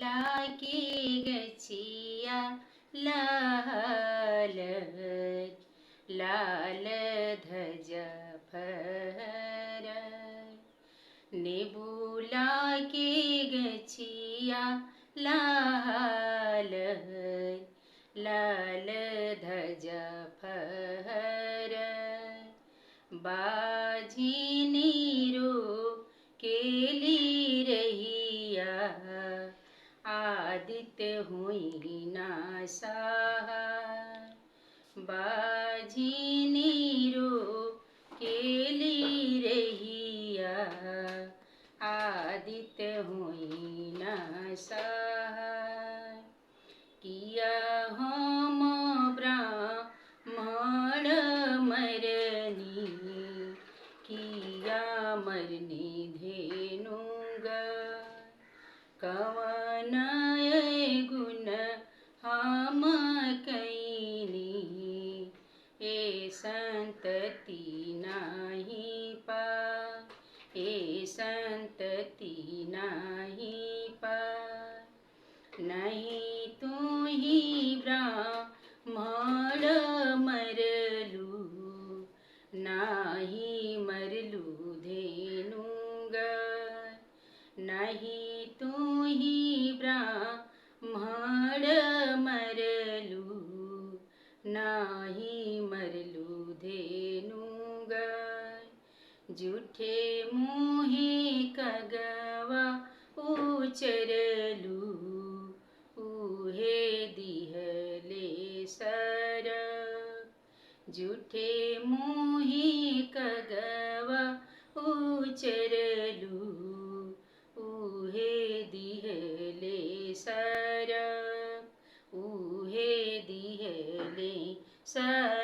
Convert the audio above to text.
लाके गछिया लाल लाल ध्वजा फहराए। नेबुला के गछिया लाल लाल ध्वजा फहराए। बाझिनी रो केली रहिया आदित्य हुई ना सहाय। बाझिनी रो केली रहिया आदित्य हुई ना सहाय। किया हम ब्राह्मण मरनी किया मरनी धेनुगा। कवन गुण हम कैनी ए संतति नाही पा ए संतति नाही पा। नहीं तू ही ब्राह्मण मरलू नाही मरलू धेनुगा। नहीं तू ही ब्राह्मण मरलू नाही मरलू धेनुगा। झूठे मुहे कगवा उचरलू उहे दिहले सरक। झूठे मुहे कगवा उचरलू उहे दिहले सरक उहे दिहले सरक।